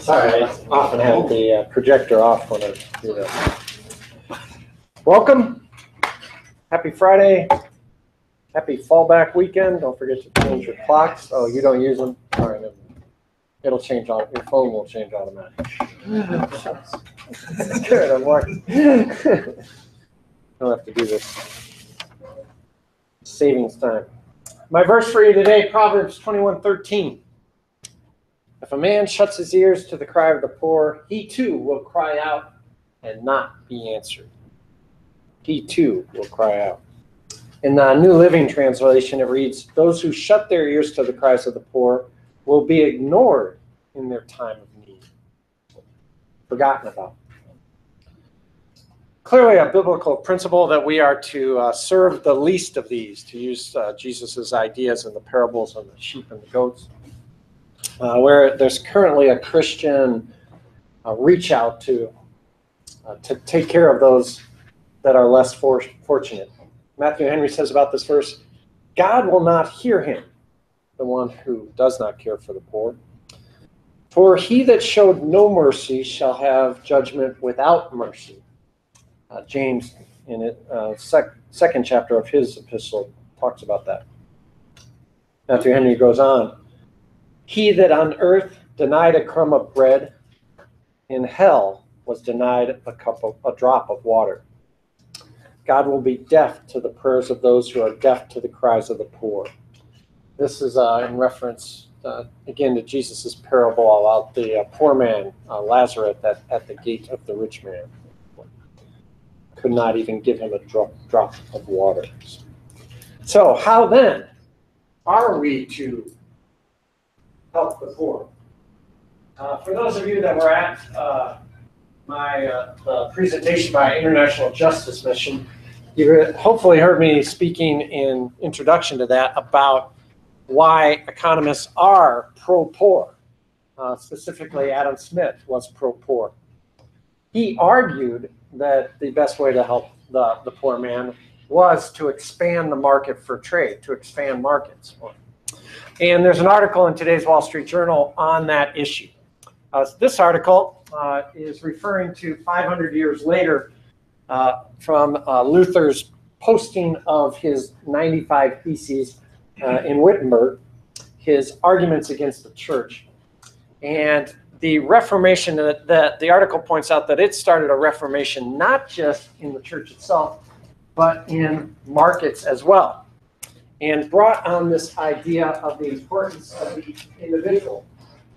Sorry, I often have the projector off when I do that. Welcome. Happy Friday. Happy fallback weekend. Don't forget to change your clocks. Oh, you don't use them? All right. It'll change on your phone will change automatically. That's good. I'm working. Don't have to do this. Savings time. My verse for you today, Proverbs 21:13. If a man shuts his ears to the cry of the poor, he too will cry out and not be answered. He too will cry out. In the New Living Translation, it reads, those who shut their ears to the cries of the poor will be ignored in their time of need, forgotten about. Clearly a biblical principle that we are to serve the least of these, to use Jesus's ideas in the parables on the sheep and the goats, where there's currently a Christian reach out to take care of those that are less fortunate. Matthew Henry says about this verse, God will not hear him, the one who does not care for the poor. For he that showed no mercy shall have judgment without mercy. James, in it, second chapter of his epistle, talks about that. Matthew Henry goes on, he that on earth denied a crumb of bread, in hell was denied a drop of water. God will be deaf to the prayers of those who are deaf to the cries of the poor. This is in reference, again, to Jesus' parable about the poor man, Lazarus, at the gate of the rich man. Could not even give him a drop of water. So how then are we to help the poor? For those of you that were at my presentation by International Justice Mission, you hopefully heard me speaking in introduction to that about why economists are pro-poor. Specifically, Adam Smith was pro-poor. He argued that the best way to help the poor man was to expand the market for trade, to expand markets. And there's an article in today's Wall Street Journal on that issue. This article is referring to 500 years later from Luther's posting of his 95 Theses in Wittenberg, his arguments against the church. And the Reformation, the article points out that it started a Reformation not just in the church itself, but in markets as well, and brought on this idea of the importance of the individual,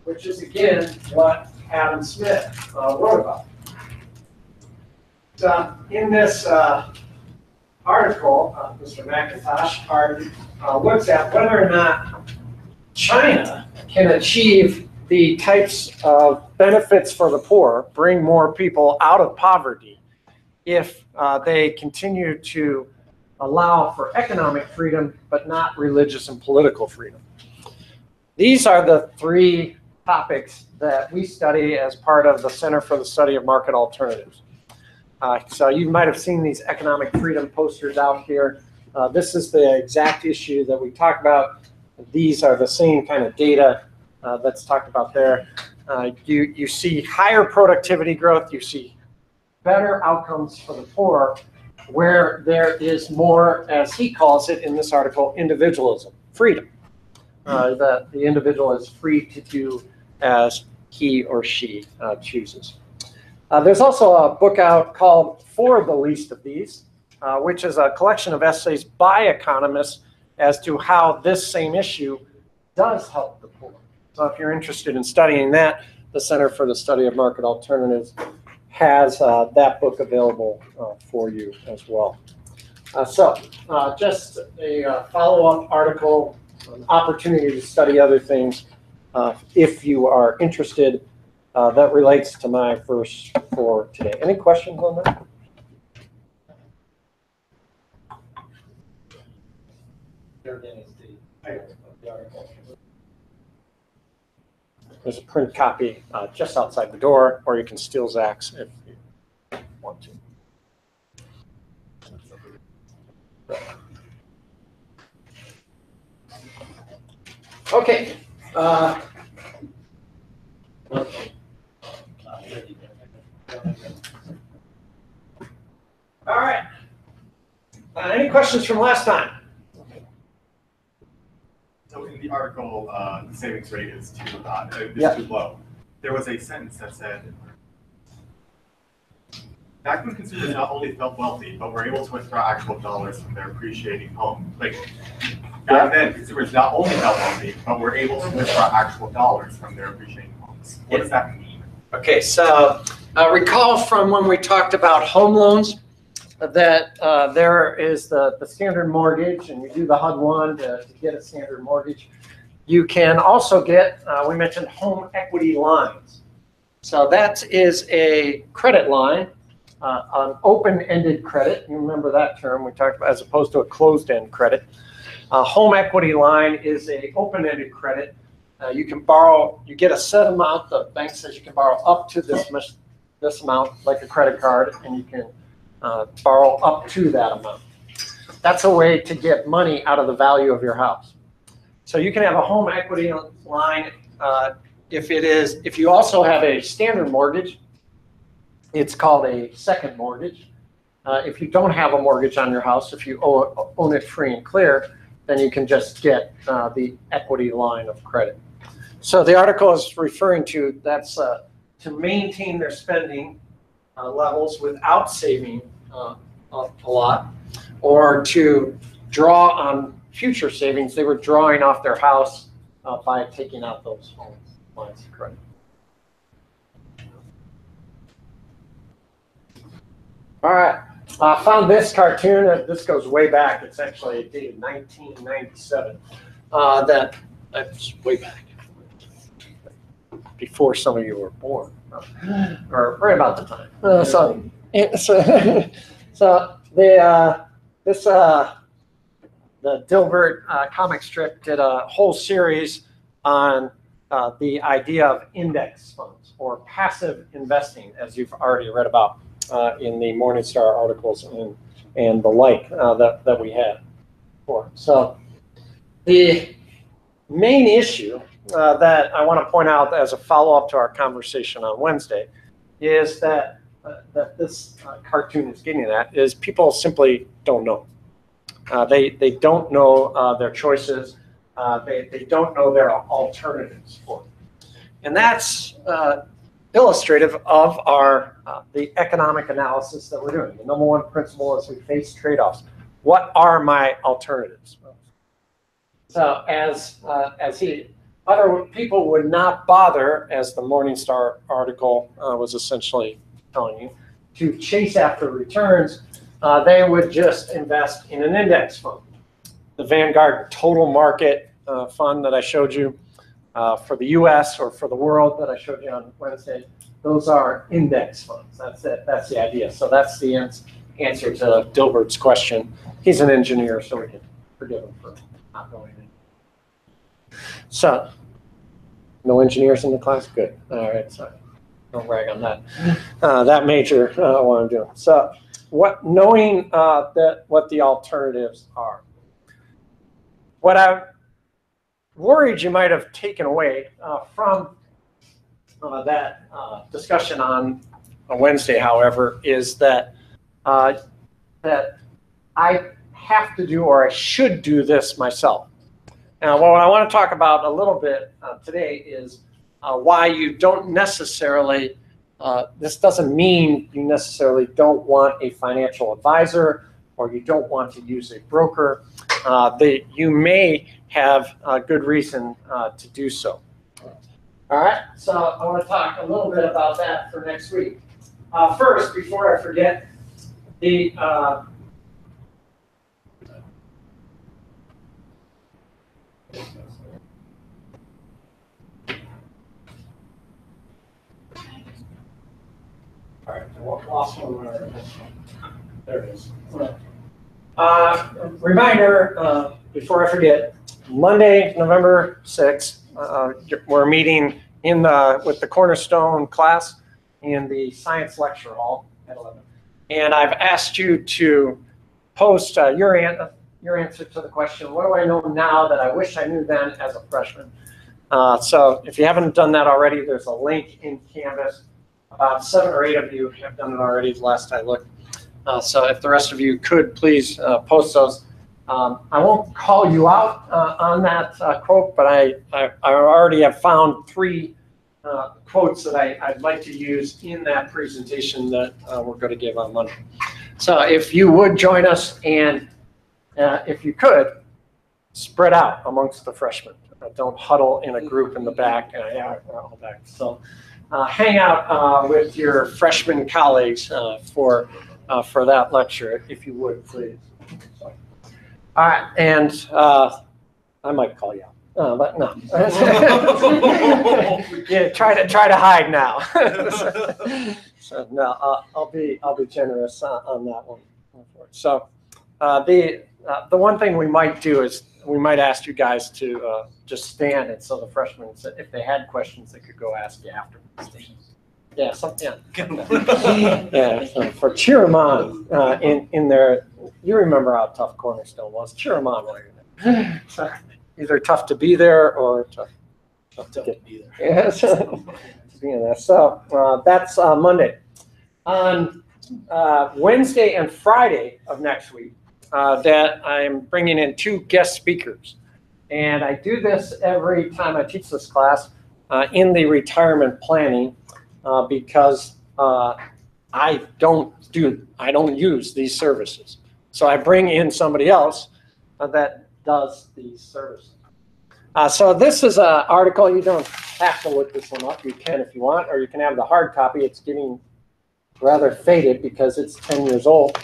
which is, again, what Adam Smith wrote about. So in this article, Mr. McIntosh looks at whether or not China can achieve the types of benefits for the poor, bring more people out of poverty, if they continue to allow for economic freedom, but not religious and political freedom. These are the three topics that we study as part of the Center for the Study of Market Alternatives. So you might have seen these economic freedom posters out here. This is the exact issue that we talk about. These are the same kind of data that's talked about there. You see higher productivity growth, you see better outcomes for the poor, where there is more, as he calls it in this article, individualism, freedom. The individual is free to do as he or she chooses. There's also a book out called For the Least of These, which is a collection of essays by economists as to how this same issue does help the poor. So if you're interested in studying that, the Center for the Study of Market Alternatives has that book available for you as well. Just a follow-up article, an opportunity to study other things if you are interested, that relates to my verse for today. Any questions on that? There's a print copy just outside the door, or you can steal Zach's if you want to. Okay. All right. Any questions from last time? So in the article, the savings rate is too low. There was a sentence that said, back when consumers not only felt wealthy, but were able to withdraw actual dollars from their appreciating home. Like, back then, consumers not only felt wealthy, but were able to withdraw actual dollars from their appreciating homes. What does that mean? Okay, so recall from when we talked about home loans that there is the standard mortgage, and you do the HUD-1 to get a standard mortgage. You can also get, we mentioned home equity lines. So that is a credit line, an open-ended credit. You remember that term we talked about, as opposed to a closed-end credit. Home equity line is a open-ended credit. You can borrow, you get a set amount. The bank says you can borrow up to this amount, like a credit card, and you can borrow up to that amount. That's a way to get money out of the value of your house. So you can have a home equity line if you also have a standard mortgage. It's called a second mortgage. If you don't have a mortgage on your house, if you own it free and clear, then you can just get the equity line of credit. So the article is referring to that's to maintain their spending levels without saving a lot, or to draw on future savings. They were drawing off their house by taking out those home lines of credit. All right, I found this cartoon. This goes way back. It's actually dated 1997. That's way back, before some of you were born, or right about the time. The Dilbert comic strip did a whole series on the idea of index funds or passive investing, as you've already read about in the Morningstar articles and the like that we had before. So the main issue that I want to point out as a follow-up to our conversation on Wednesday is that this cartoon is getting at is people simply don't know. They don't know their choices. They don't know their alternatives for it. And that's illustrative of the economic analysis that we're doing. The number one principle is we face trade-offs. What are my alternatives? So other people would not bother, as the Morningstar article was essentially telling you, to chase after returns. They would just invest in an index fund. The Vanguard Total Market Fund that I showed you for the US or for the world that I showed you on Wednesday, those are index funds. That's it. That's the idea. So that's the answer to Dilbert's question. He's an engineer, so we can forgive him for not knowing it. So, no engineers in the class? Good. All right, sorry. Don't brag on that. That major, what I'm doing. So, knowing what the alternatives are. What I'm worried you might have taken away from that discussion on Wednesday, however, is that that I have to do, or I should do this myself. Now, what I want to talk about a little bit today is why you don't necessarily, this doesn't mean you necessarily don't want a financial advisor or you don't want to use a broker. You may have a good reason to do so. All right, so I want to talk a little bit about that for next week. First, before I forget, the all right, I lost one. There it is. Reminder, before I forget, Monday, November 6th, we're meeting with the Cornerstone class in the science lecture hall at 11. And I've asked you to post your answer to the question, what do I know now that I wish I knew then as a freshman? So if you haven't done that already, there's a link in Canvas. About 7 or 8 of you have done it already the last I looked. So if the rest of you could please post those. I won't call you out on that quote, but I already have found 3 quotes that I'd like to use in that presentation that we're going to give on Monday. So if you would join us, and if you could, spread out amongst the freshmen. Don't huddle in a group in the back. All back. So hang out with your freshman colleagues for that lecture, if you would, please. All right, and I might call you out, but no. Yeah, try to hide now. So no, I'll be generous on that one. So the one thing we might do is we might ask you guys to just stand, and so the freshmen, if they had questions, they could go ask you afterwards. Yeah, something. Yeah, so for cheer them on in their. You remember how tough Cornerstone was. Cheer them on while you're there. So, either tough to be there or tough to be there. Yes, to be in there. So that's Monday. On Wednesday and Friday of next week, that I'm bringing in 2 guest speakers, and I do this every time I teach this class in the retirement planning because I don't use these services. So I bring in somebody else that does these services. So this is an article. You don't have to look this one up. You can if you want, or you can have the hard copy. It's getting rather faded because it's 10 years old.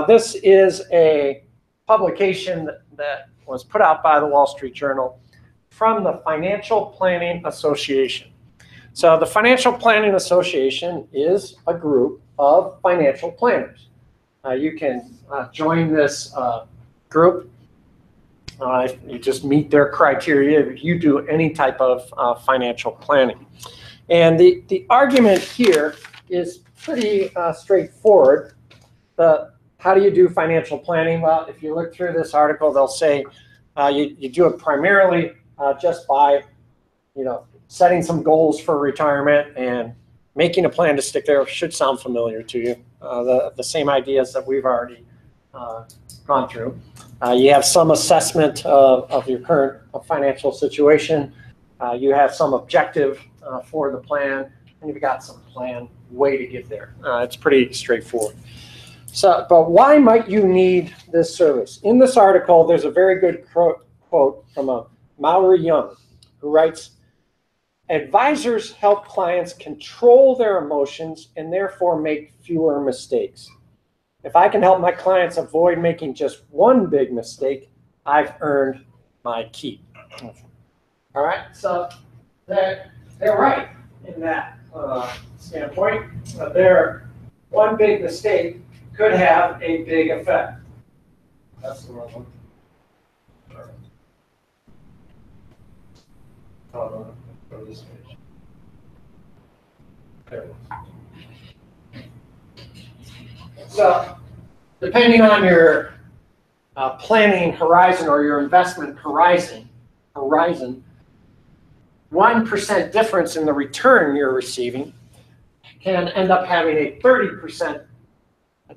This is a publication that was put out by the Wall Street Journal from the Financial Planning Association. So the Financial Planning Association is a group of financial planners. You can join this group. You just meet their criteria if you do any type of financial planning. And the argument here is pretty straightforward. How do you do financial planning? Well, if you look through this article, they'll say you do it primarily just by, setting some goals for retirement and making a plan to stick there. Should sound familiar to you. The same ideas that we've already gone through. You have some assessment of your current financial situation. You have some objective for the plan, and you've got some plan way to get there. It's pretty straightforward. So, but why might you need this service? In this article, there's a very good quote from a Maury Young, who writes, "Advisors help clients control their emotions and therefore make fewer mistakes. If I can help my clients avoid making just one big mistake, I've earned my keep." All right, so they're right in that standpoint. One big mistake could have a big effect. That's the wrong one. Go to this page. There it is. So, depending on your planning horizon or your investment horizon, 1% difference in the return you're receiving can end up having a 30%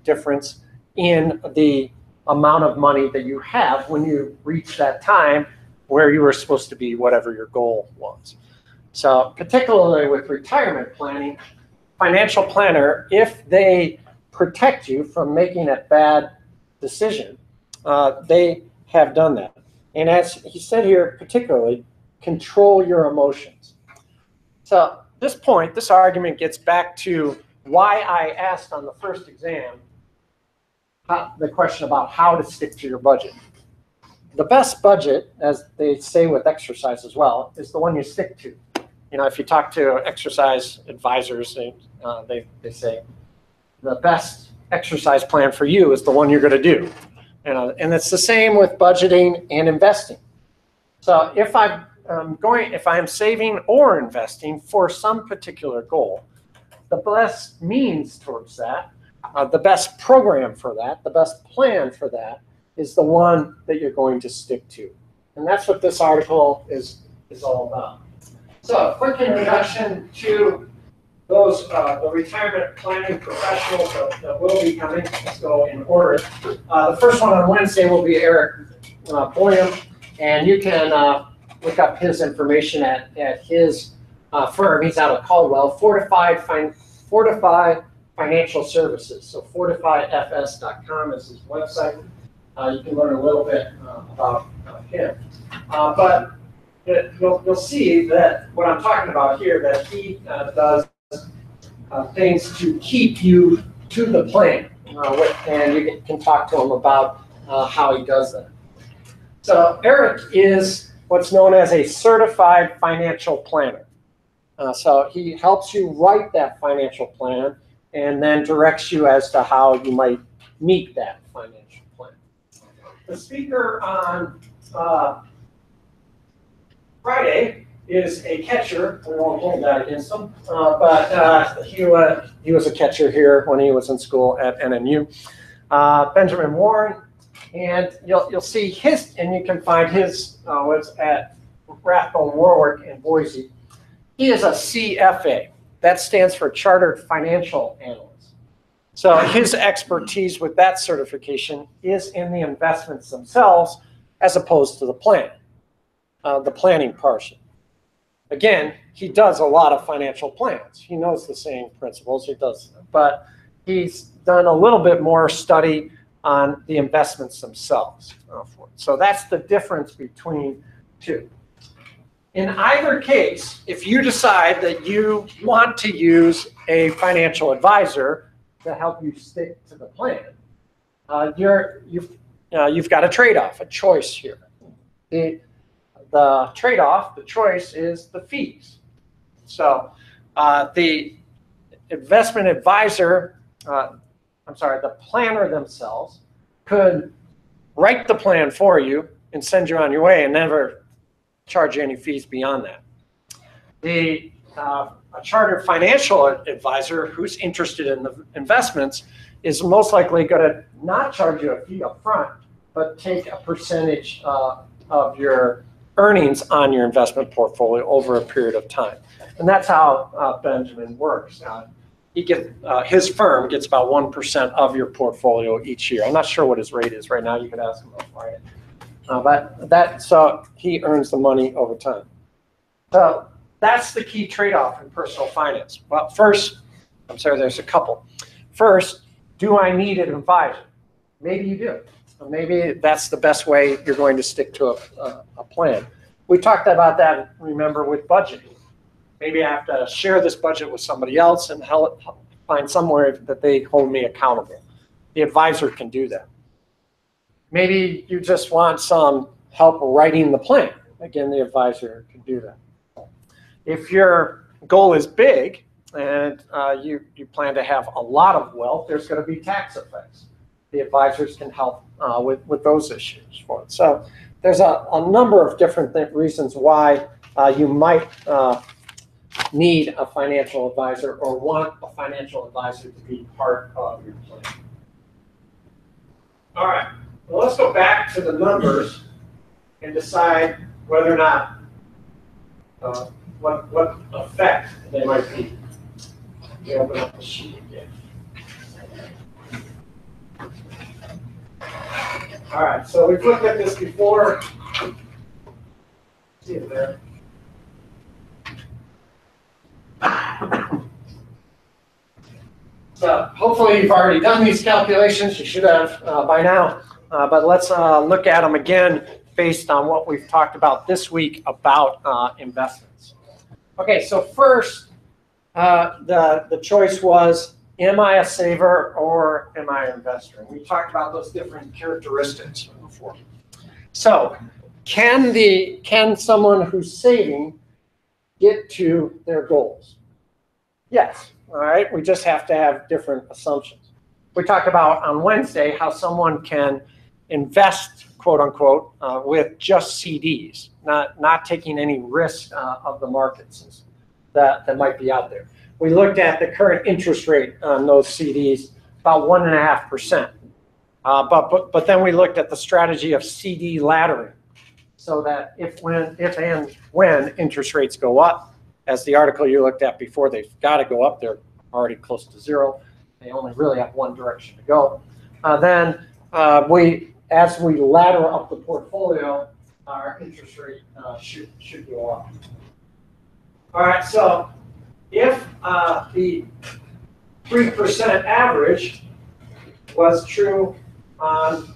difference in the amount of money that you have when you reach that time where you were supposed to be, whatever your goal was. So particularly with retirement planning, financial planner, if they protect you from making a bad decision, they have done that. And as he said here, particularly, control your emotions. So this point, this argument gets back to why I asked on the first exam the question about how to stick to your budget. The best budget, as they say with exercise as well, is the one you stick to. If you talk to exercise advisors, they say the best exercise plan for you is the one you're going to do. And it's the same with budgeting and investing. So if I'm saving or investing for some particular goal, the best means towards that, the best program for that, the best plan for that is the one that you're going to stick to. And that's what this article is all about. So a quick introduction to those the retirement planning professionals that will be coming. Let's go in order. The first one on Wednesday will be Eric Boyum, and you can look up his information at his firm. He's out of Caldwell, Fortify Financial Services. So fortifyfs.com is his website. You can learn a little bit about him. But you'll see that what I'm talking about here, that he does things to keep you to the plan. And you can talk to him about how he does that. So Eric is what's known as a certified financial planner. So he helps you write that financial plan and then directs you as to how you might meet that financial plan. The speaker on Friday is a catcher. We won't hold that against him, but he was a catcher here when he was in school at NNU. Benjamin Warren, and you'll see his, and you can find his was at Rathbone Warwick in Boise. He is a CFA. That stands for Chartered Financial Analyst. So his expertise with that certification is in the investments themselves as opposed to the plan, the planning portion. Again, he does a lot of financial plans. He knows the same principles, he does, but he's done a little bit more study on the investments themselves. So that's the difference between two. In either case, if you decide that you want to use a financial advisor to help you stick to the plan, you've got a trade-off, a choice here. The trade-off, the choice is the fees. So the investment advisor, the planner themselves could write the plan for you and send you on your way and never charge you any fees beyond that. A chartered financial advisor who's interested in the investments is most likely going to not charge you a fee up front, but take a percentage of your earnings on your investment portfolio over a period of time. And that's how Benjamin works. His firm gets about 1% of your portfolio each year. I'm not sure what his rate is right now. You could ask him about Friday. So he earns the money over time. So that's the key trade-off in personal finance. Well, first, there's a couple. First, do I need an advisor? Maybe you do. Maybe that's the best way you're going to stick to a plan. We talked about that, remember, with budgeting. Maybe I have to share this budget with somebody else and find somewhere that they hold me accountable. The advisor can do that. Maybe you just want some help writing the plan. Again, the advisor can do that. If your goal is big and you plan to have a lot of wealth, there's going to be tax effects. The advisors can help with those issues for it. So there's a number of different reasons why you might need a financial advisor or want a financial advisor to be part of your plan. All right. Well, let's go back to the numbers and decide whether or not what effect they might be. You open up the sheet again. All right, so we've looked at this before. See it there. So hopefully you've already done these calculations. You should have by now. But let's look at them again based on what we've talked about this week about investments. Okay, so first, the choice was, am I a saver or am I an investor? And we talked about those different characteristics before. So can someone who's saving get to their goals? Yes, all right, we just have to have different assumptions. We talked about on Wednesday how someone can invest, quote unquote, with just CDs, not taking any risk of the markets that might be out there. We looked at the current interest rate on those CDs, about 1.5%. But then we looked at the strategy of CD laddering, so that if and when interest rates go up, as the article you looked at before, they've got to go up. They're already close to zero. They only really have one direction to go. As we ladder up the portfolio, our interest rate should go up. All right, so if the 3% average was true on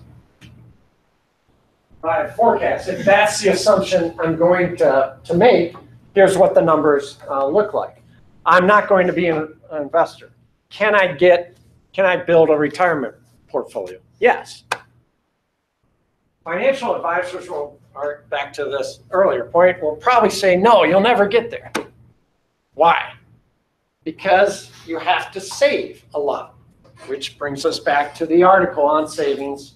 my forecast, if that's the assumption I'm going to make, here's what the numbers look like. I'm not going to be an investor. Can I build a retirement portfolio? Yes. Financial advisors will, back to this earlier point, will probably say, no, you'll never get there. Why? Because you have to save a lot, which brings us back to the article on savings.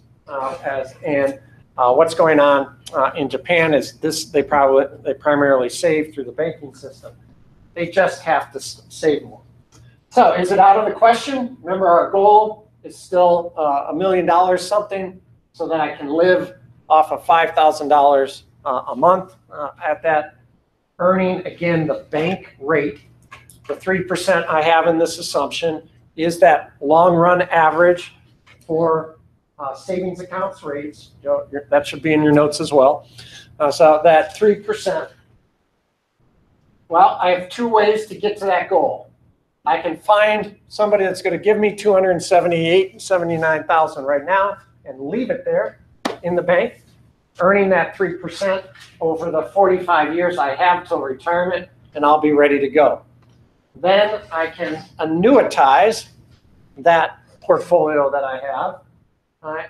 What's going on in Japan is this: they primarily save through the banking system. They just have to save more. So is it out of the question? Remember, our goal is still $1 million something, so that I can live off of $5,000 a month at that earning. Again, the bank rate, the 3% I have in this assumption, is that long run average for savings accounts rates. That should be in your notes as well. So that 3%. Well, I have two ways to get to that goal. I can find somebody that's going to give me $278,000, $79,000 right now and leave it there in the bank, earning that 3% over the 45 years I have till retirement, and I'll be ready to go. Then I can annuitize that portfolio that I have,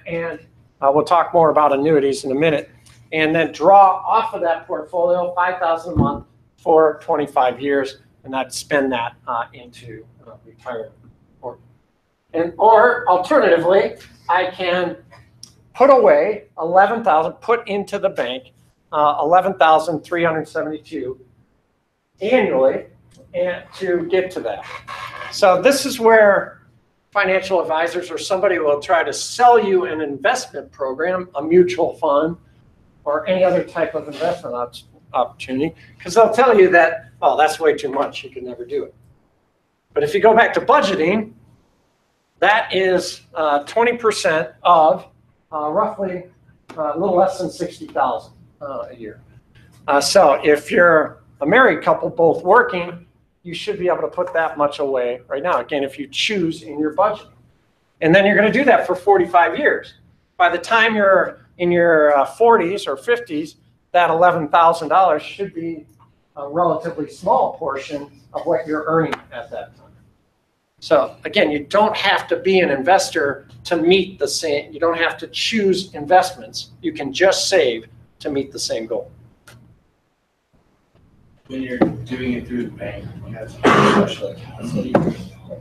and we'll talk more about annuities in a minute, and then draw off of that portfolio $5,000 a month for 25 years, and I'd spend that into retirement. Or alternatively, I can put away $11,000, put into the bank $11,372 annually, and to get to that. So this is where financial advisors or somebody will try to sell you an investment program, a mutual fund, or any other type of investment opportunity, because they'll tell you that, oh, that's way too much, you can never do it. But if you go back to budgeting, that is 20% of roughly a little less than $60,000 a year. So if you're a married couple both working, you should be able to put that much away right now, again, if you choose in your budget. And then you're going to do that for 45 years. By the time you're in your 40s or 50s, that $11,000 should be a relatively small portion of what you're earning at that time. So again, you don't have to be an investor to meet the same, you don't have to choose investments. You can just save to meet the same goal. When you're doing it through the bank, you have some special accounts that you can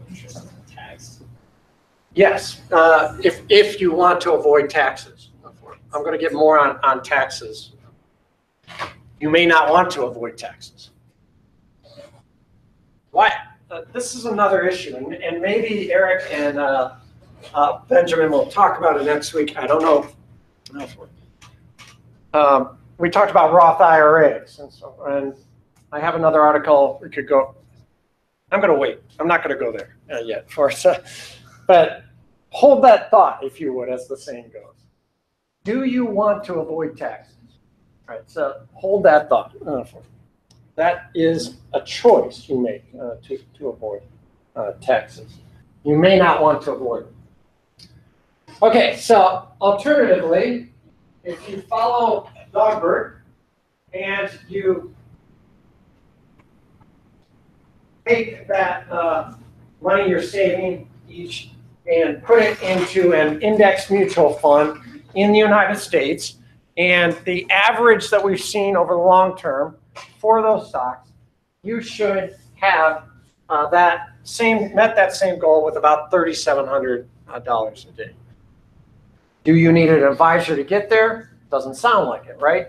interest on tax. Yes, if you want to avoid taxes. I'm going to get more on taxes. You may not want to avoid taxes. Why? This is another issue, and maybe Eric and Benjamin will talk about it next week. I don't know. We talked about Roth IRAs, and I have another article we could go. I'm going to wait. I'm not going to go there yet for us. But hold that thought, if you would, as the saying goes. Do you want to avoid taxes? All right, so hold that thought. That is a choice you make to avoid taxes. You may not want to avoid them. Okay, so alternatively, if you follow Dogbert and you take that money you're saving each and put it into an index mutual fund in the United States, and the average that we've seen over the long term for those stocks, you should have met that same goal with about $3,700 a day. Do you need an advisor to get there? Doesn't sound like it, right?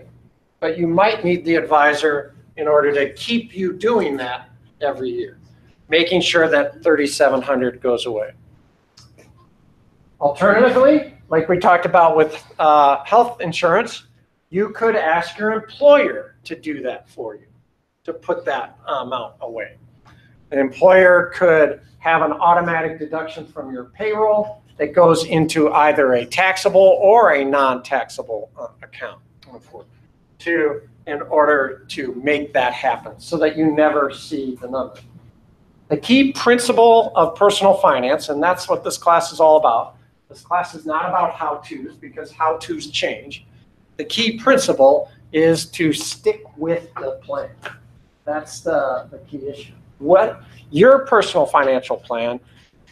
But you might need the advisor in order to keep you doing that every year, making sure that $3,700 goes away. Alternatively, like we talked about with health insurance, you could ask your employer to do that for you. to put that amount away. An employer could have an automatic deduction from your payroll that goes into either a taxable or a non-taxable account in order to make that happen so that you never see the number. The key principle of personal finance, and that's what this class is all about. This class is not about how-tos because how-tos change. The key principle is to stick with the plan. That's the key issue. What your personal financial plan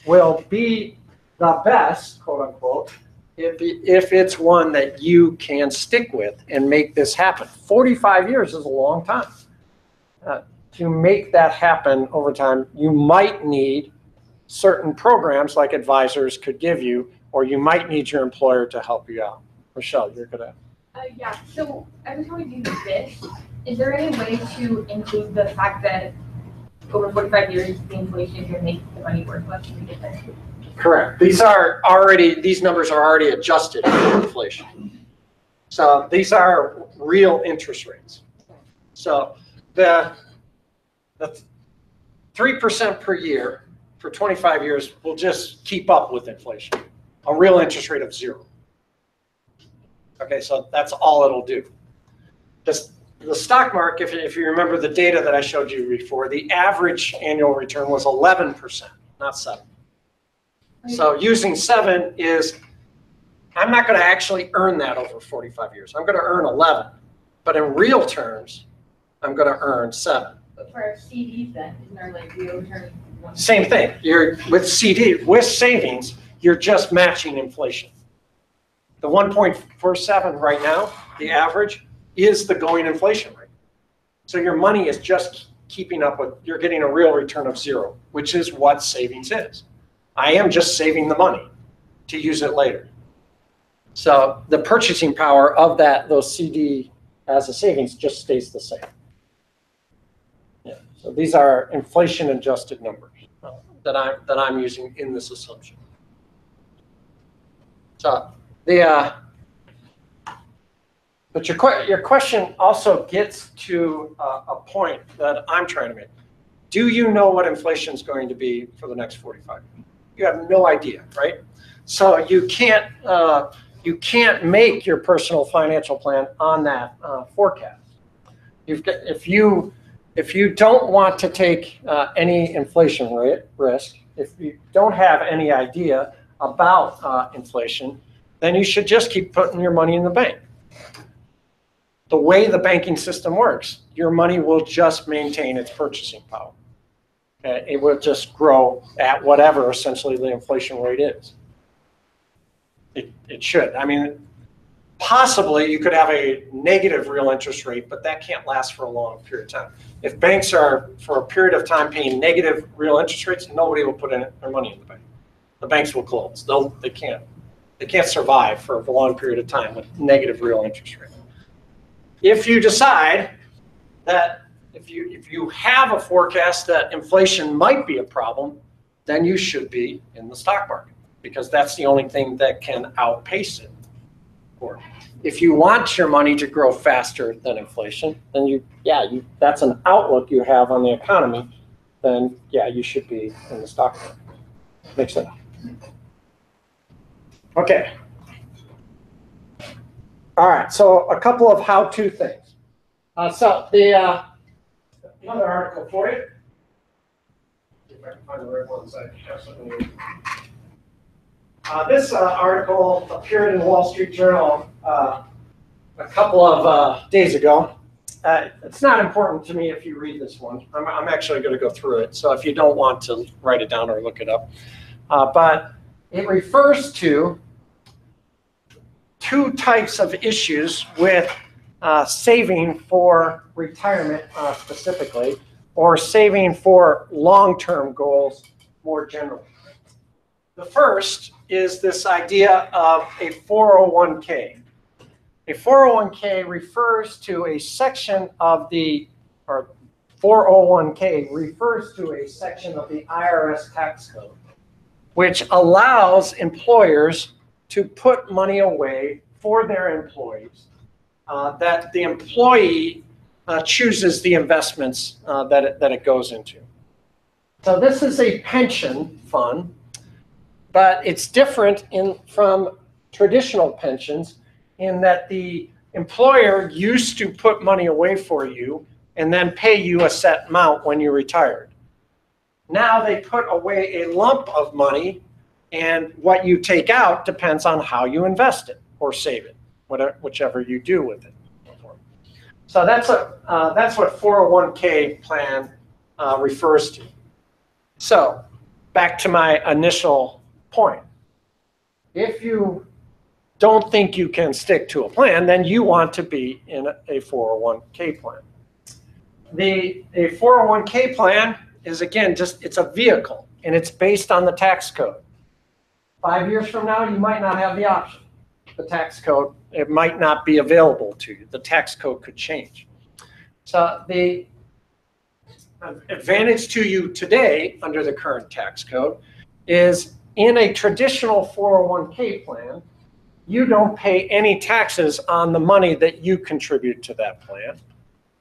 will be the best, quote unquote, if it's one that you can stick with and make this happen. 45 years is a long time. To make that happen over time, you might need certain programs like advisors could give you, or you might need your employer to help you out. Michelle, you're gonna. Yeah, so every time we do this, is there any way to include the fact that over 45 years, the inflation can make the money worth less to get there? Correct. These numbers are already adjusted for inflation. So these are real interest rates. So the 3% per year for 25 years will just keep up with inflation. A real interest rate of 0. Okay, so that's all it'll do. The stock market, if you remember the data that I showed you before, the average annual return was 11%, not 7. So using 7 is, I'm not going to actually earn that over 45 years. I'm going to earn 11. But in real terms, I'm going to earn 7. But for our CDs then, isn't there like real return? Same thing. You're with savings, you're just matching inflation. The 1.47 right now, the average, is the going inflation rate. So your money is just keeping up with, you're getting a real return of 0, which is what savings is. I am just saving the money to use it later. So the purchasing power of those CD as a savings just stays the same. Yeah. So these are inflation adjusted numbers that I'm using in this assumption. So but your question also gets to a point that I'm trying to make. Do you know what inflation is going to be for the next 45 years? You have no idea, right? So you can't make your personal financial plan on that forecast. If you don't want to take any inflation risk, if you don't have any idea about inflation, then you should just keep putting your money in the bank. The way the banking system works, your money will just maintain its purchasing power. It will just grow at whatever essentially the inflation rate is. It should. I mean, possibly you could have a negative real interest rate, but that can't last for a long period of time. If banks are for a period of time paying negative real interest rates, nobody will put their money in the bank. The banks will close. They can't survive for a long period of time with negative real interest rate. If you decide that if you have a forecast that inflation might be a problem, then you should be in the stock market because that's the only thing that can outpace it. Or if you want your money to grow faster than inflation, then that's an outlook you have on the economy, then yeah, you should be in the stock market. Makes sense. Okay. All right, so a couple of how-to things. So another article for you. See if I can find the right ones. I have something. This article appeared in the Wall Street Journal a couple of days ago. It's not important to me if you read this one. I'm actually going to go through it. So if you don't want to write it down or look it up. But it refers to 2 types of issues with saving for retirement specifically, or saving for long-term goals more generally. The first is this idea of a 401k. A 401k refers to a section of the, or 401k refers to a section of the IRS tax code, which allows employers to put money away for their employees that the employee chooses the investments that it goes into. So this is a pension fund, but it's different from traditional pensions in that the employer used to put money away for you and then pay you a set amount when you retired. Now they put away a lump of money, and what you take out depends on how you invest it or save it, whichever you do with it. So that's what 401k plan refers to. So back to my initial point. If you don't think you can stick to a plan, then you want to be in a 401k plan. A 401k plan is, again, it's a vehicle, and it's based on the tax code. 5 years from now, you might not have the option. The tax code, it might not be available to you. The tax code could change. So the advantage to you today under the current tax code is in a traditional 401k plan, you don't pay any taxes on the money that you contribute to that plan,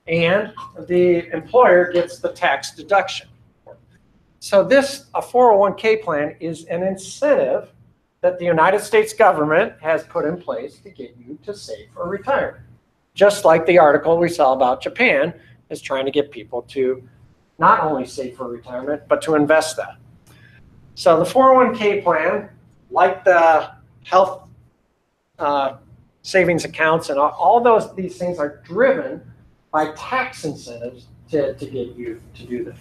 and the employer gets the tax deduction. So a 401k plan is an incentive that the United States government has put in place to get you to save for retirement. Just like the article we saw about Japan is trying to get people to not only save for retirement, but to invest that. So the 401k plan, like the health savings accounts and all these things are driven by tax incentives to get you to do this.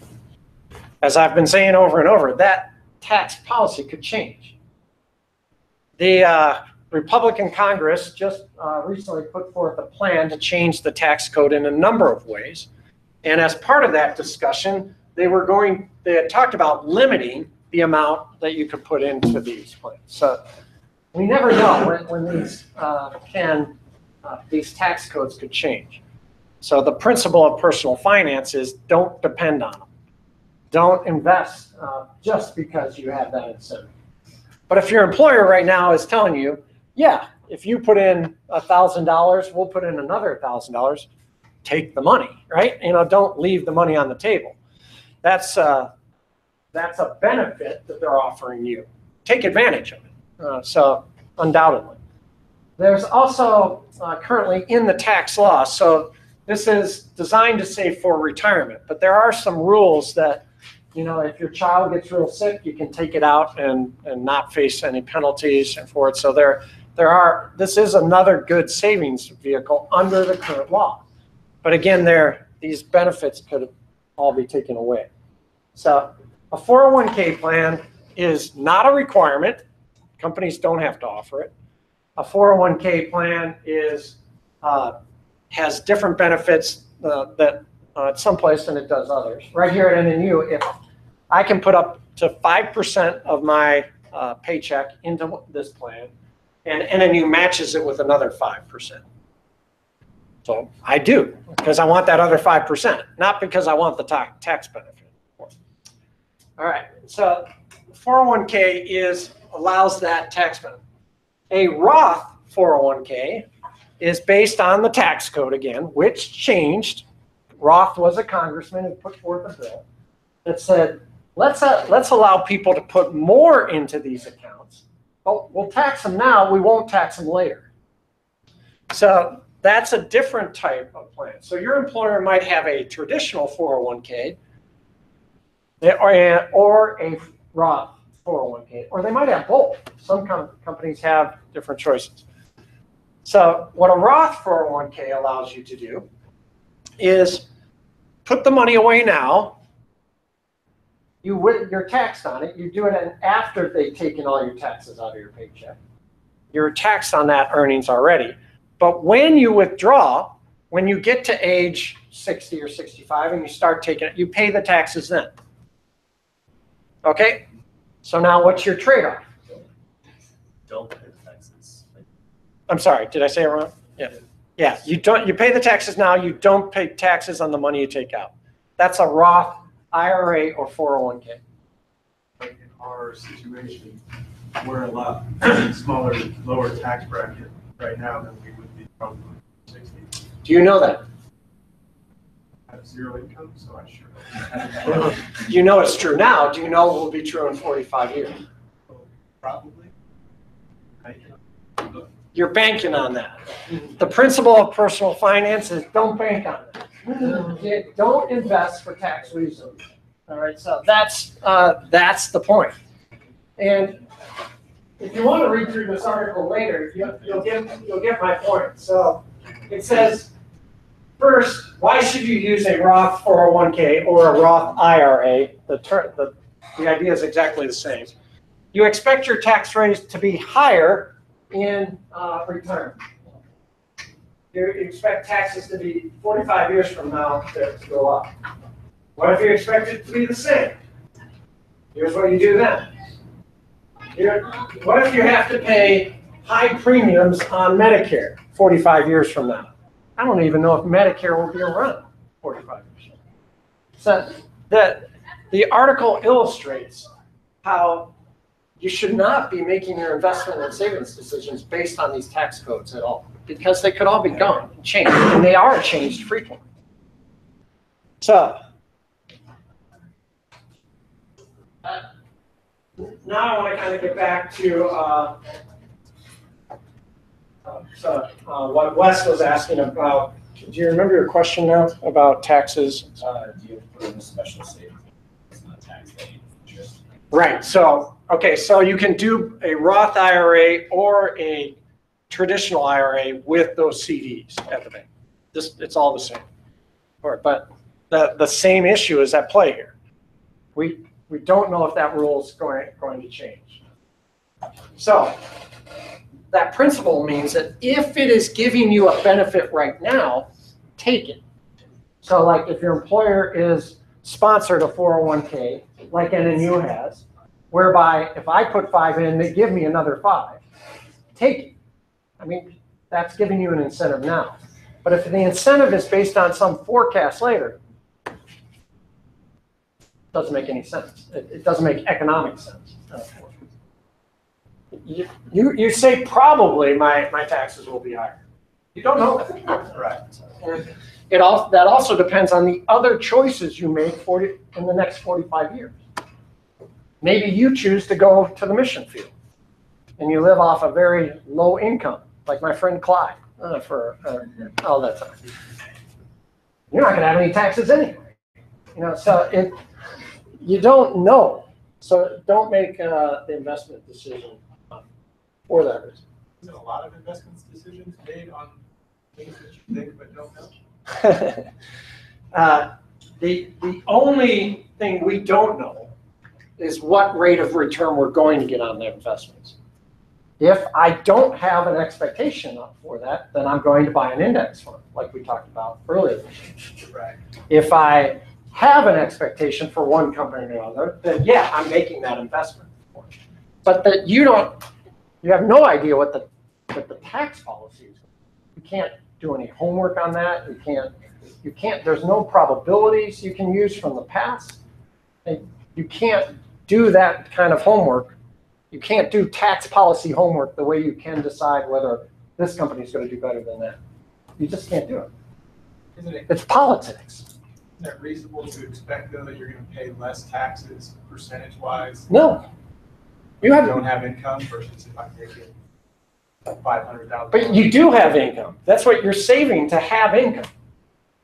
As I've been saying over and over, that tax policy could change. The Republican Congress just recently put forth a plan to change the tax code in a number of ways. And as part of that discussion, they had talked about limiting the amount that you could put into these plans. So we never know when these tax codes could change. So the principle of personal finance is don't depend on them. Don't invest just because you have that incentive. But if your employer right now is telling you, yeah, if you put in $1,000, we'll put in another $1,000, take the money, right? Don't leave the money on the table. That's a benefit that they're offering you. Take advantage of it. So undoubtedly. There's also currently in the tax law, so this is designed to save for retirement, but there are some rules that, if your child gets real sick, you can take it out and not face any penalties for it. So this is another good savings vehicle under the current law. But again, these benefits could all be taken away. So a 401k plan is not a requirement. Companies don't have to offer it. A 401k plan has different benefits at some place than it does others. Right here at NNU, if I can put up to 5% of my paycheck into this plan, and NNU matches it with another 5%. So I do, because I want that other 5%, not because I want the tax benefit. All right, so 401k allows that tax benefit. A Roth 401k is based on the tax code again, which changed. Roth was a congressman who put forth a bill that said, let's allow people to put more into these accounts, but we'll tax them now, we won't tax them later. So that's a different type of plan. So your employer might have a traditional 401k or a Roth 401k, or they might have both. Some companies have different choices. So what a Roth 401k allows you to do is put the money away now. You're taxed on it. You do it after they've taken all your taxes out of your paycheck. You're taxed on that earnings already. But when you withdraw, when you get to age 60 or 65 and you start taking it, you pay the taxes then. Okay? So now what's your trade-off? Don't pay the taxes. I'm sorry, did I say it wrong? Yeah. Yeah, you pay the taxes now, you don't pay taxes on the money you take out. That's a Roth IRA or 401k. In our situation, we're a lot smaller, lower tax bracket right now than we would be probably 60. Do you know that? zero income, so I sure. You know it's true now. Do you know it will be true in 45 years? Probably. You're banking on that. The principle of personal finance is don't bank on that. Don't invest for tax reasons. All right, so that's the point. And if you want to read through this article later, you'll get my point. So it says, first, why should you use a Roth 401k or a Roth IRA? The idea is exactly the same. You expect your tax rates to be higher in retirement. You expect taxes to be 45 years from now to go up. What if you expect it to be the same? Here's what you do then. What if you have to pay high premiums on Medicare 45 years from now? I don't even know if Medicare will be around 45 years from now. So the article illustrates how you should not be making your investment and savings decisions based on these tax codes at all, because they could all be gone and changed, and they are changed frequently. So now I want to kind of get back to what Wes was asking about. Do you remember your question now about taxes? Do you put in a special savings? It's not tax paid interest. Right. So, okay. So you can do a Roth IRA or a traditional IRA with those CDs at the bank. It's all the same. But the same issue is at play here. We don't know if that rule is going to change. So that principle means that if it is giving you a benefit right now, take it. So like if your employer is sponsored a 401k, like NNU has, whereby if I put 5 in, they give me another 5, take it. I mean, that's giving you an incentive now. But if the incentive is based on some forecast later, it doesn't make any sense. It doesn't make economic sense. You say probably my taxes will be higher. You don't know that. Right. And that also depends on the other choices you make in the next 45 years. Maybe you choose to go to the mission field and you live off a very low income, like my friend Clyde, for all that time. You're not going to have any taxes anyway. So you don't know. So don't make the investment decision for that reason. Is there a lot of investment decisions made on things that you think but don't know? The only thing we don't know is what rate of return we're going to get on the investments. If I don't have an expectation for that, then I'm going to buy an index fund, like we talked about earlier. Right. If I have an expectation for one company or another, then yeah, I'm making that investment. But that you have no idea what the tax policy is. You can't do any homework on that. You can't, there's no probabilities you can use from the past. And you can't do that kind of homework. You can't do tax policy homework the way you can decide whether this company is going to do better than that. You just can't do it. It's politics. Isn't it reasonable to expect, though, that you're going to pay less taxes percentage-wise? No. You don't have income versus if I make it $500,000. But you do have income. That's what you're saving to have income.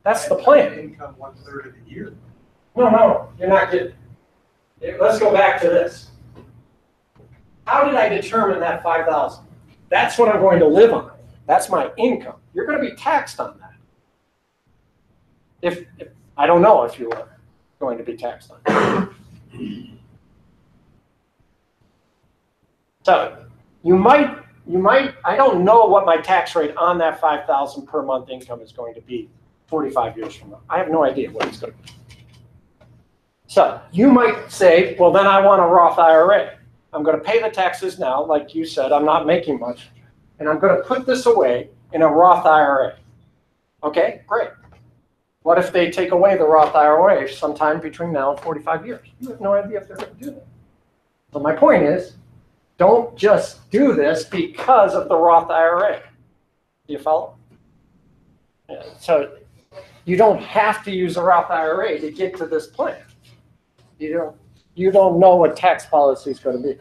That's the plan. Income 1/3 of the year. No, you're not getting. Let's go back to this. How did I determine that 5,000? That's what I'm going to live on. That's my income. You're going to be taxed on that. If I don't know if you are going to be taxed on it. So you might, I don't know what my tax rate on that 5,000 per month income is going to be 45 years from now. I have no idea what it's going to be. So you might say, well, then I want a Roth IRA. I'm going to pay the taxes now, like you said, I'm not making much, and I'm going to put this away in a Roth IRA. Okay, great. What if they take away the Roth IRA sometime between now and 45 years? You have no idea if they're going to do that. So my point is, don't just do this because of the Roth IRA. Do you follow? Yeah, so you don't have to use a Roth IRA to get to this plan. You don't know what tax policy is going to be.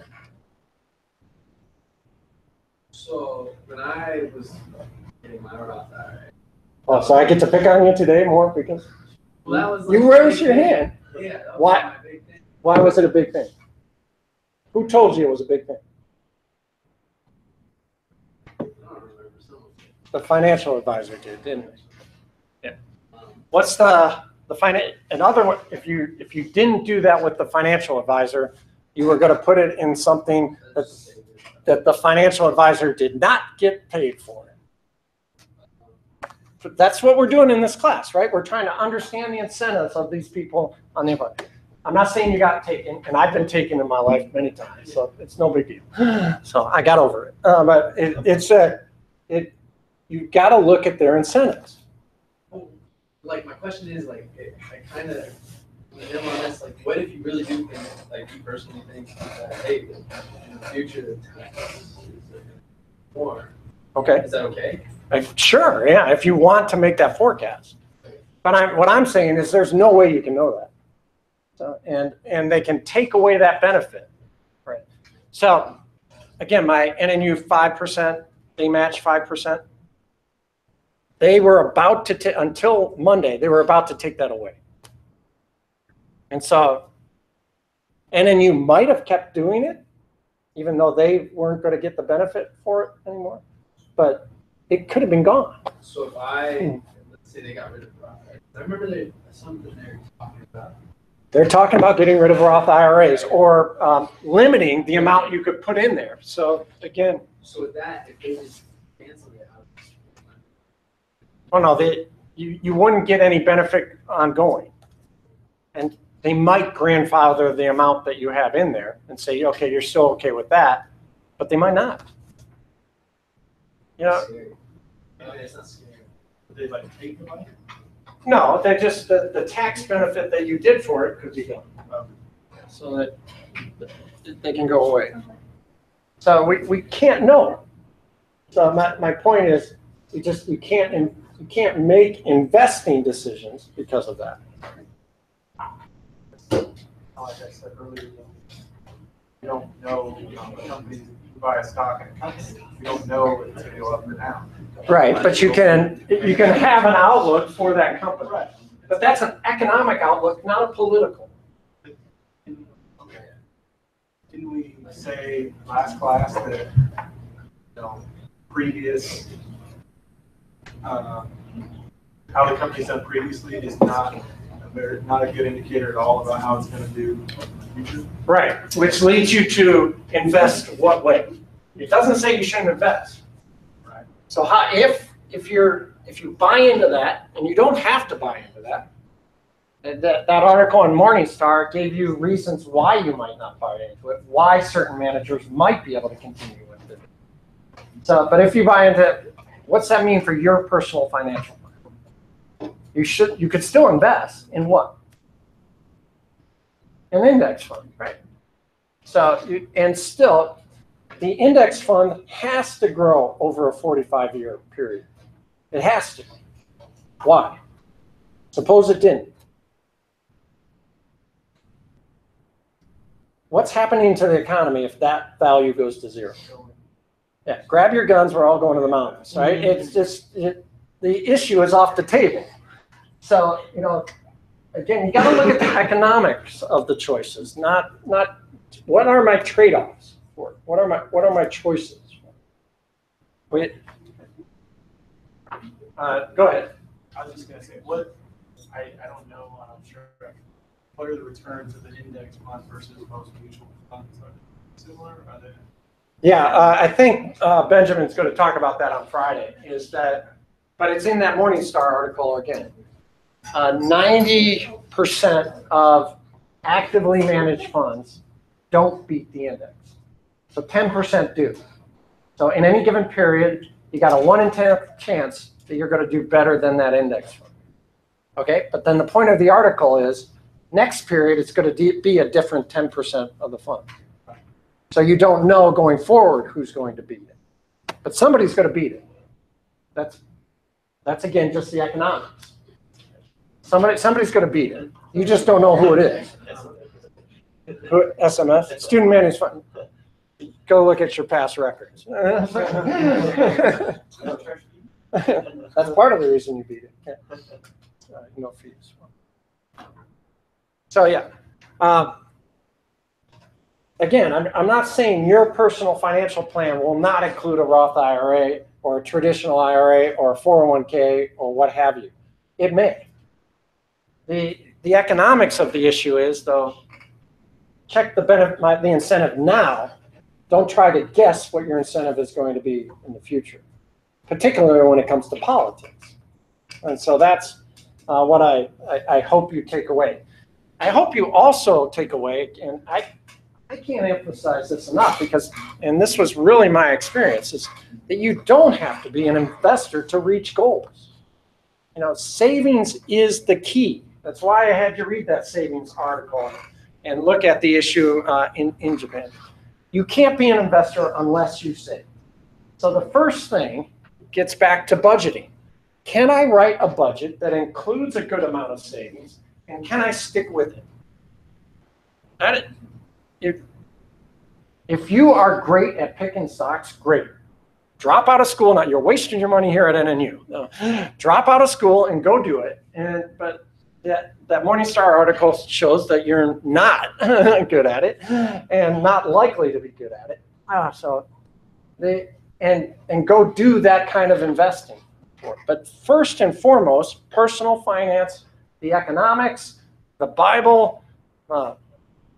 So when I was getting my Roth IRA. Oh, so I get to pick on you today more because Well, that was like you raised your hand. Yeah. That was Why? my big thing. Why was it a big thing? Who told you it was a big thing? I don't remember someone. The financial advisor did, didn't they? Yeah. What's the in other words, if you didn't do that with the financial advisor, you were going to put it in something that the financial advisor did not get paid for. That's what we're doing in this class, right? We're trying to understand the incentives of these people on the advice. I'm not saying you got taken, and I've been taken in my life many times, so it's no big deal. So I got over it. But you got to look at their incentives. Like my question is like, I kind of on this, like, what if you really do think, like, you personally think that, hey, in the future, the tax is more? Okay. Is that okay? Sure, yeah, if you want to make that forecast. But what I'm saying is there's no way you can know that. So, and they can take away that benefit. Right. So again, my NNU 5%, they match 5%. They were about to, until Monday, they were about to take that away. And so NNU might have kept doing it, even though they weren't going to get the benefit for it anymore. But it could have been gone. So if let's say they got rid of Roth, I remember something they're talking about. They're talking about getting rid of Roth IRAs or limiting the amount you could put in there. So again. So with that, if they just cancel it out. Oh no, you wouldn't get any benefit ongoing. And they might grandfather the amount that you have in there and say, okay, you're still okay with that, but they might not. You know? It's not scary. Would they like take the money? No, they just, the tax benefit that you did for it could be gone. So that they can go away. So we can't know. So my point is, you can't make investing decisions because of that. Like I said earlier, you don't know, a company, you buy a stock in a company, you don't know if it's going to go up or down. Right, but you can have an outlook for that company. Right. But that's an economic outlook, not a political. Okay. Didn't we say last class that, previous, how the company's done previously is not a good indicator at all about how it's going to do in the future? Right, which leads you to invest what way? It doesn't say you shouldn't invest. Right. So if you buy into that, and you don't have to buy into that, that article on Morningstar gave you reasons why you might not buy into it, why certain managers might be able to continue with it. So, but if you buy into it, what's that mean for your personal financial plan? You could still invest in what? An index fund, right? So, and still, the index fund has to grow over a 45-year period. It has to. Why? Suppose it didn't. What's happening to the economy if that value goes to zero? Yeah, grab your guns, we're all going to the mountains, right? It's just, the issue is off the table. So, again, you got to look at the economics of the choices, not what are my trade-offs for? What are my choices? Wait. Go ahead. I was just going to say, I don't know, I'm sure, what are the returns of an index fund versus most mutual funds? Are they similar? Are they? Yeah, I think Benjamin's going to talk about that on Friday, but it's in that Morningstar article again. 90% of actively managed funds don't beat the index. So 10% do. So in any given period, you got a 1 in 10 chance that you're going to do better than that index fund. Okay, but then the point of the article is next period, it's going to be a different 10% of the fund. So you don't know going forward who's going to beat it. But somebody's going to beat it. That's again, just the economics. Somebody's going to beat it. You just don't know who it is. SMS? Student Managed Fund. Go look at your past records. That's part of the reason you beat it. Yeah. No fees. So yeah. Again, I'm not saying your personal financial plan will not include a Roth IRA or a traditional IRA or a 401k or what have you. It may. The economics of the issue is, though, check the incentive now. Don't try to guess what your incentive is going to be in the future, particularly when it comes to politics. And so that's what I hope you take away. I hope you also take away, and I can't emphasize this enough because, and this was really my experience, is that you don't have to be an investor to reach goals. You know, savings is the key. That's why I had you read that savings article and look at the issue in Japan. You can't be an investor unless you save. So the first thing gets back to budgeting. Can I write a budget that includes a good amount of savings, and can I stick with it? If you are great at picking stocks, great. Drop out of school. Now you're wasting your money here at NNU. Drop out of school and go do it. But that Morningstar article shows that you're not good at it and not likely to be good at it. And go do that kind of investing. But first and foremost, personal finance, the economics, the Bible,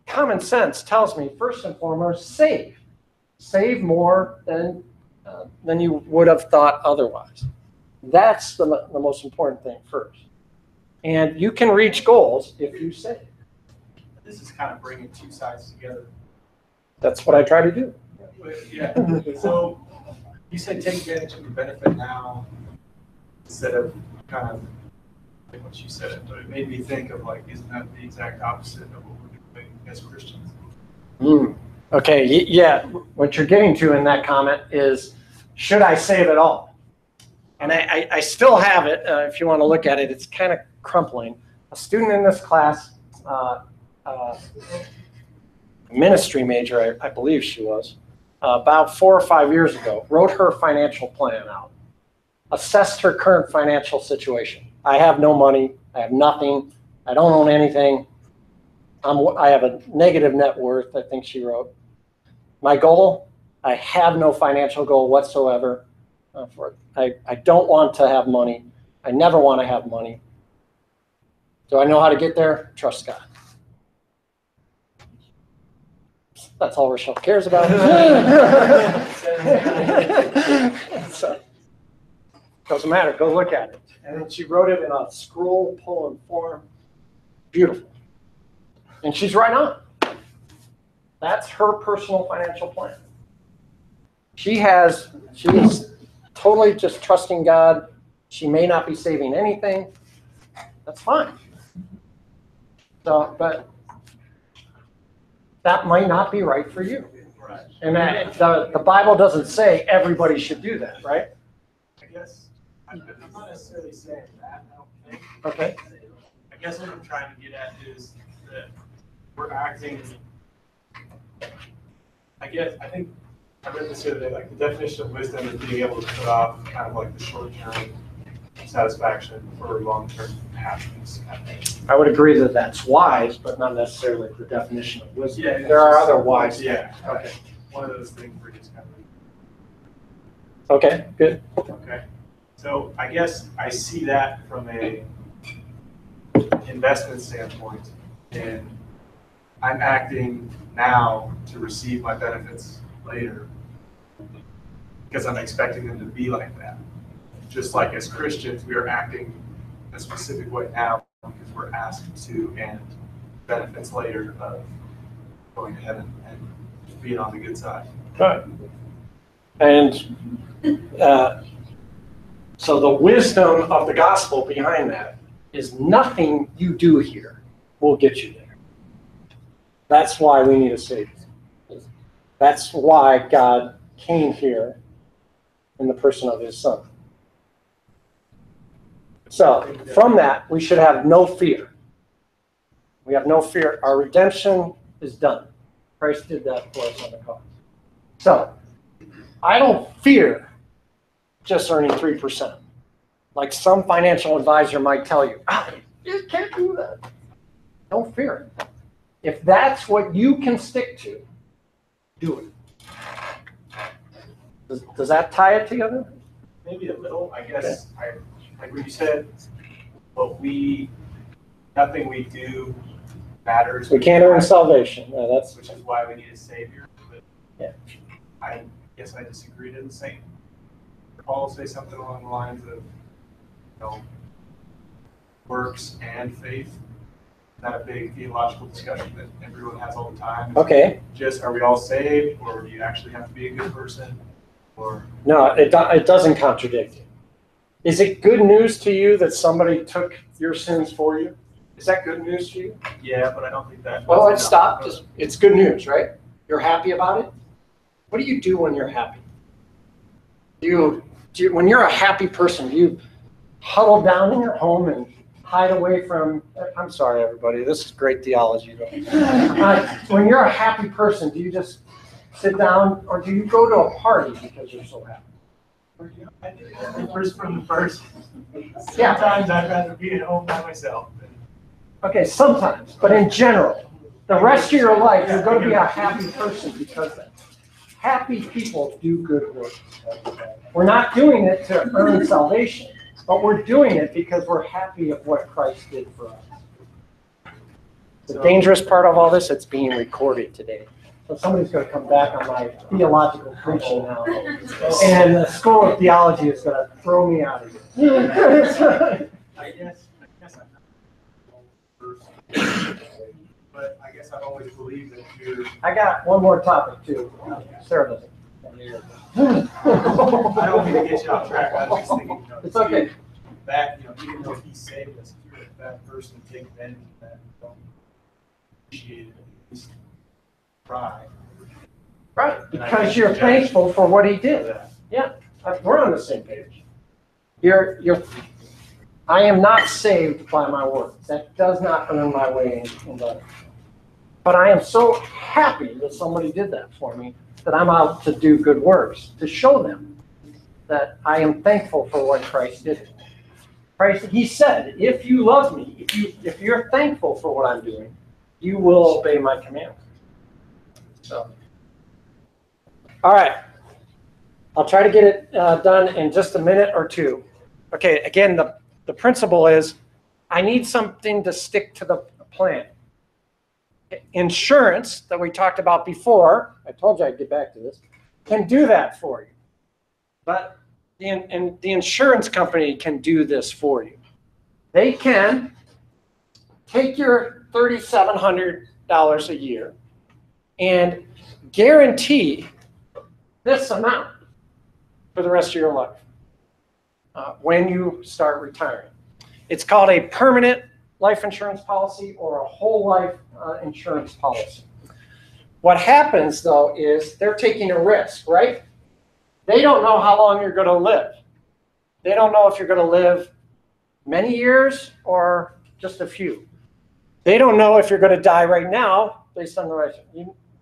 common sense tells me first and foremost, save. Save more than you would have thought otherwise. That's the most important thing first. And you can reach goals if you save. This is kind of bringing two sides together. That's what I try to do. Yeah. So you said take advantage of the benefit now instead of kind of like what you said. But it made me think of like, isn't that the exact opposite of what we're doing as Christians? Okay, yeah. What you're getting to in that comment is, should I save it all? And I still have it. If you want to look at it, it's kind of crumpling. A student in this class, ministry major, I believe she was, about 4 or 5 years ago, wrote her financial plan out, assessed her current financial situation. I have no money. I have nothing. I don't own anything. I have a negative net worth, I think she wrote. My goal, I have no financial goal whatsoever. I don't want to have money. I never want to have money. Do I know how to get there? Trust God. That's all Rochelle cares about. So, doesn't matter. Go look at it. And then she wrote it in a scroll poem form. Beautiful. And she's right on. That's her personal financial plan. She's totally just trusting God. She may not be saving anything. That's fine. So, but that might not be right for you. Right. And the Bible doesn't say everybody should do that, right? I guess I'm not necessarily saying that, I don't think. Okay. I guess what I'm trying to get at is that we're acting, I think I read this the other day, like the definition of wisdom is being able to put off kind of like the short-term satisfaction for long-term happiness. I would agree that that's wise, but not necessarily the definition of wisdom. Yeah, there are other wise. Yeah. Okay. One of those things we're just kind Okay, good. of, okay. So I guess I see that from a investment standpoint, and I'm acting now to receive my benefits later because I'm expecting them to be like that. Just like as Christians, we are acting a specific way now because we're asked to, and benefits later of going to heaven and being on the good side. Right. And so the wisdom of the gospel behind that is nothing you do here will get you there. That's why we need a Savior. That's why God came here in the person of his Son. So from that, we should have no fear. We have no fear. Our redemption is done. Christ did that for us on the cross. So I don't fear just earning 3%. Like some financial advisor might tell you, you can't do that. Don't fear it. If that's what you can stick to, do it. Does that tie it together? Maybe a little, I guess. Like what you said, but nothing we do matters. We can't earn salvation. No, that's which is why we need a savior. But yeah. I guess I disagree to the same. Paul say something along the lines of, works and faith. Not a big theological discussion that everyone has all the time. Okay. Just are we all saved, or do you actually have to be a good person? Or no, it doesn't contradict you. Is it good news to you that somebody took your sins for you? Is that good news to you? Yeah, but I don't think that. Well, let's stop. It's good news, right? You're happy about it? What do you do when you're happy? When you're a happy person, do you huddle down in your home and hide away from, I'm sorry, everybody, this is great theology. When you're a happy person, do you just sit down, or do you go to a party because you're so happy? I think that differs from the first. Yeah. Sometimes I'd rather be at home by myself. Okay, sometimes, but in general, the rest of your life, you're going to be a happy person because happy people do good work. We're not doing it to earn salvation, but we're doing it because we're happy of what Christ did for us. The dangerous part of all this, it's being recorded today. So somebody's going to come back on my theological preaching now, and the School of Theology is going to throw me out of here. I guess but I guess I've always believed that you're. I got one more topic too. Sarah doesn't. I don't mean to get you off track. I was just thinking, It's okay. That, even though he saved us, if you're a bad person, take advantage of that. Don't appreciate it. At least try. Right, because you're thankful for what he did. Yeah, we're on the same page. I am not saved by my works. That does not earn my way in life. But I am so happy that somebody did that for me, that I'm out to do good works, to show them that I am thankful for what Christ did. Christ, he said, if you love me, if you're thankful for what I'm doing, you will obey my commandments. So, all right. I'll try to get it done in just a minute or two. Okay, again, the principle is I need something to stick to the plan. Insurance that we talked about before, I told you I'd get back to this, can do that for you. But the insurance company can do this for you. They can take your $3,700 a year and guarantee this amount for the rest of your life when you start retiring. It's called a permanent life insurance policy or a whole life insurance policy. What happens, though, is they're taking a risk, right? They don't know how long you're going to live. They don't know if you're going to live many years or just a few. They don't know if you're going to die right now based on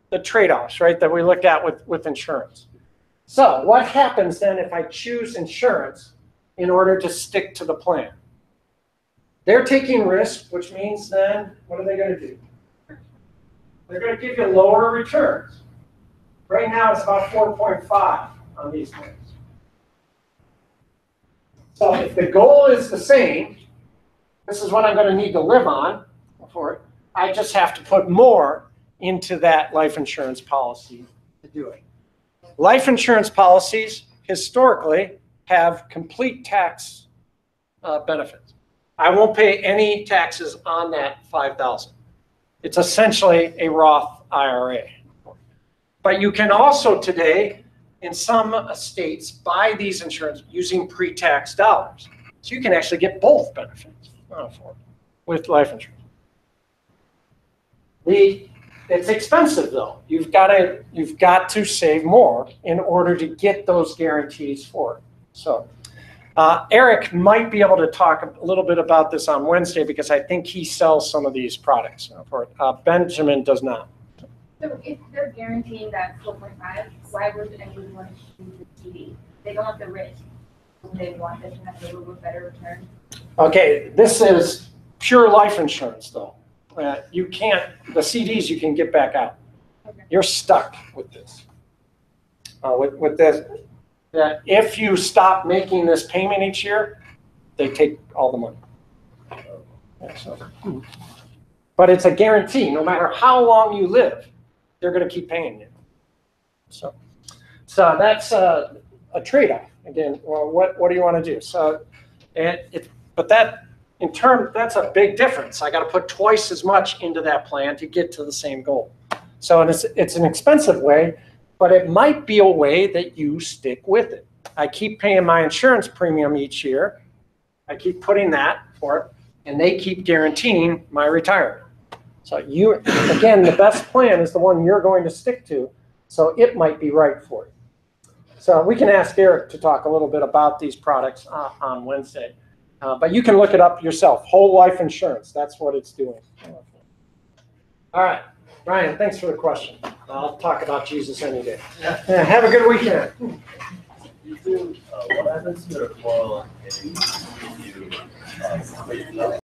the trade-offs, right, that we looked at with insurance. So what happens then if I choose insurance in order to stick to the plan? They're taking risk, which means then, what are they going to do? They're going to give you lower returns. Right now, it's about 4.5 on these plans. So if the goal is the same, this is what I'm going to need to live on for it, I just have to put more into that life insurance policy to do it. Life insurance policies, historically, have complete tax benefits. I won't pay any taxes on that $5,000. It's essentially a Roth IRA. But you can also today, in some states, buy these insurance using pre-tax dollars. So you can actually get both benefits with life insurance. It's expensive though. You've got to save more in order to get those guarantees for it. So Eric might be able to talk a little bit about this on Wednesday because I think he sells some of these products. Benjamin does not. So if they're guaranteeing that 4.5, why would anyone want to choose the CD? They don't want the risk. They want this to have a little bit better return. Okay, this is pure life insurance though. You can't, the CDs you can get back out. Okay. You're stuck with this. With this, if you stop making this payment each year, they take all the money. Yeah, so, but it's a guarantee, no matter how long you live, they're gonna keep paying you. So that's a trade-off. Again, well, what do you wanna do? So, but that, in turn, that's a big difference. I gotta put twice as much into that plan to get to the same goal. So it's an expensive way, but it might be a way that you stick with it. I keep paying my insurance premium each year. I keep putting that for it, and they keep guaranteeing my retirement. So again, the best plan is the one you're going to stick to, so it might be right for you. So we can ask Eric to talk a little bit about these products on Wednesday. But you can look it up yourself. Whole life insurance, that's what it's doing. All right, Ryan, thanks for the question. I'll talk about Jesus any day. Yeah, have a good weekend. You do, what happens to the 401k if you quit your job?